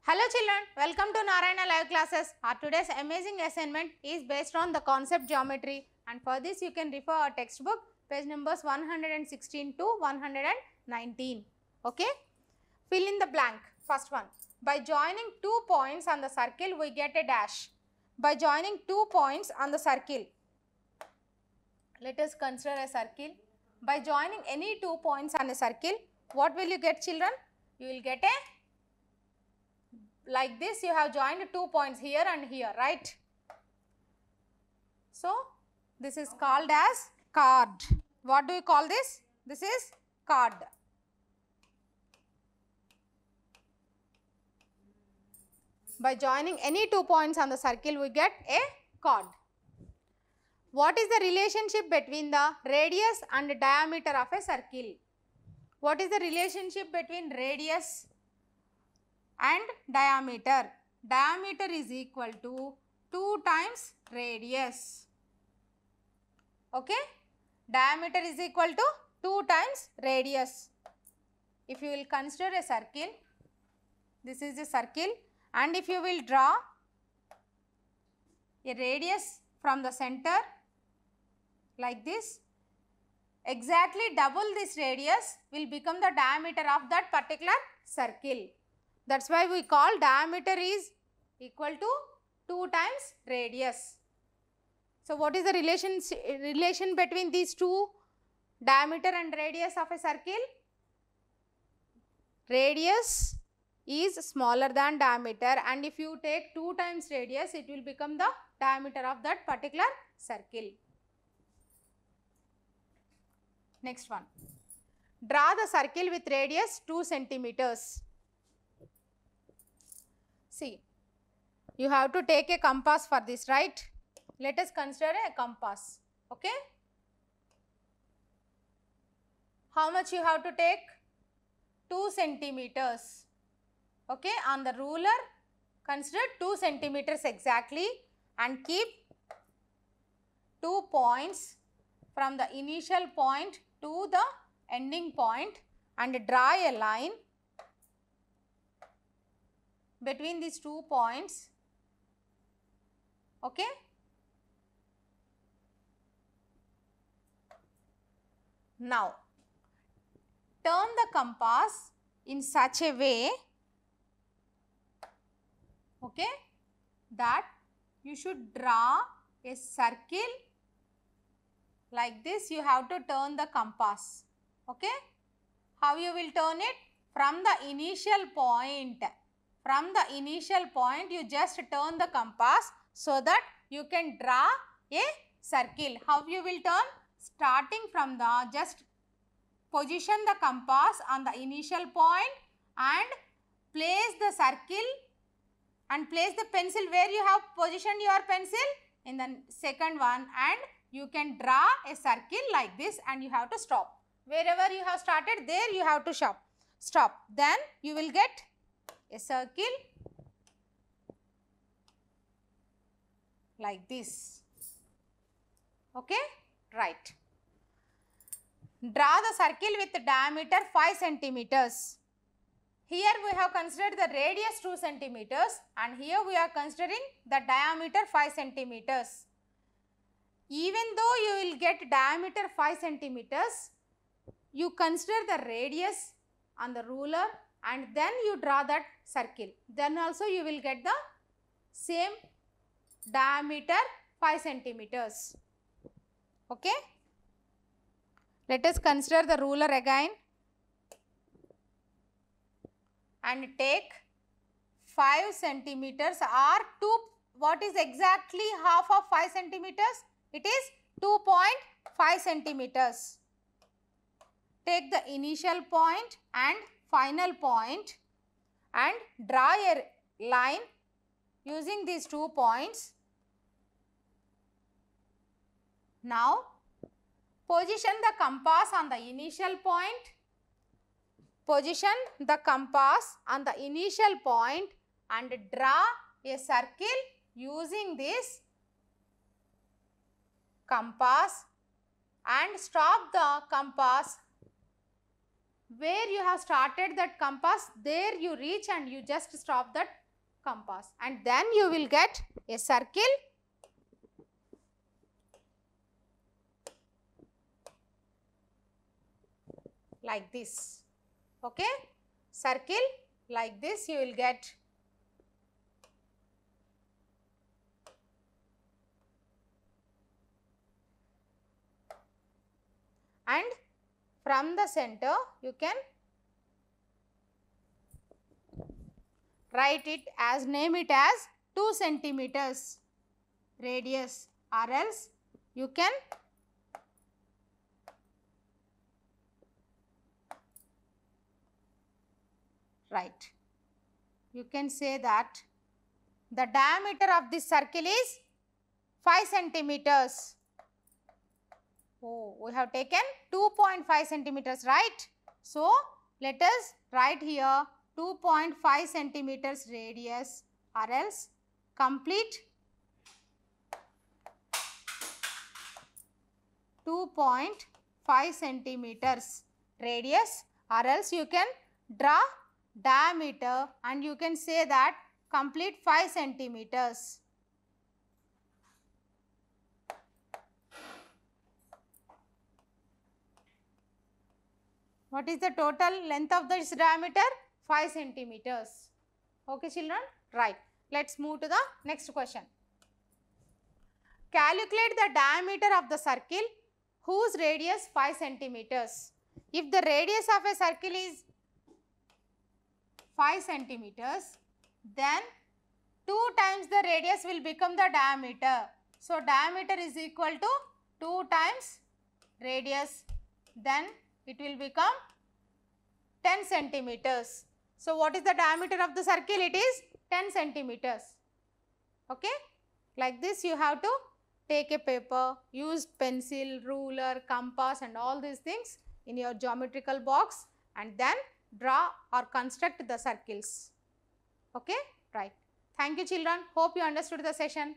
Hello children, welcome to Narayana Live Classes. Our today's amazing assignment is based on the concept geometry, and for this you can refer our textbook page numbers 116 to 119. Okay? Fill in the blank. First one. By joining 2 points on the circle we get a dash. By joining 2 points on the circle, let us consider a circle. By joining any 2 points on a circle, what will you get children? You will get a, like this, you have joined 2 points here and here, right? So, this is called as chord. What do you call this? This is chord. By joining any 2 points on the circle, we get a chord. What is the relationship between the radius and diameter of a circle? What is the relationship between radius and diameter? Diameter is equal to 2 times radius. Okay? Diameter is equal to 2 times radius. If you will consider a circle, this is a circle, and if you will draw a radius from the center like this, exactly double this radius will become the diameter of that particular circle. That's why we call diameter is equal to 2 times radius. So, what is the relation between these two, diameter and radius of a circle? Radius is smaller than diameter, and if you take 2 times radius, it will become the diameter of that particular circle. Next one. Draw the circle with radius 2 centimeters. See, you have to take a compass for this, right? Let us consider a compass. Okay? How much you have to take? 2 centimeters. Okay? On the ruler, consider 2 centimeters exactly, and keep 2 points from the initial point to the ending point, and draw a line between these 2 points. Okay? Now, turn the compass in such a way, okay, that you should draw a circle like this. You have to turn the compass. Okay? How you will turn it? From the initial point. From the initial point, you just turn the compass so that you can draw a circle. How you will turn? Starting from the, just position the compass on the initial point and place the circle and place the pencil where you have positioned your pencil, in the second one, and you can draw a circle like this, and you have to stop. Wherever you have started, there you have to stop. Then you will get a circle like this. Okay? Right. Draw the circle with diameter 5 centimeters. Here we have considered the radius 2 centimeters, and here we are considering the diameter 5 centimeters. Even though you will get diameter 5 centimeters, you consider the radius on the ruler and then you draw that circle. Then also you will get the same diameter 5 centimeters. Okay? Let us consider the ruler again and take 5 centimeters or 2, what is exactly half of 5 centimeters? It is 2.5 centimeters. Take the initial point and final point and draw a line using these 2 points. Now, position the compass on the initial point. Position the compass on the initial point and draw a circle using this compass, and stop the compass where you have started that compass, there you reach and you just stop that compass, and then you will get a circle like this. Okay, circle like this you will get. And from the center you can write it as, name it as 2 centimeters radius, or else you can write. You can say that the diameter of this circle is 5 centimeters. Oh, we have taken 2.5 centimeters, right? So, let us write here 2.5 centimeters radius, or else complete 2.5 centimeters radius, or else you can draw diameter and you can say that complete 5 centimeters. What is the total length of this diameter? 5 centimeters. Okay, children? Right. Let's move to the next question. Calculate the diameter of the circle whose radius 5 centimeters. If the radius of a circle is 5 centimeters, then 2 times the radius will become the diameter. So, diameter is equal to 2 times radius, then it will become 10 centimeters. So, what is the diameter of the circle? It is 10 centimeters. Okay? Like this you have to take a paper, use pencil, ruler, compass and all these things in your geometrical box and then draw or construct the circles. Okay? Right. Thank you children. Hope you understood the session.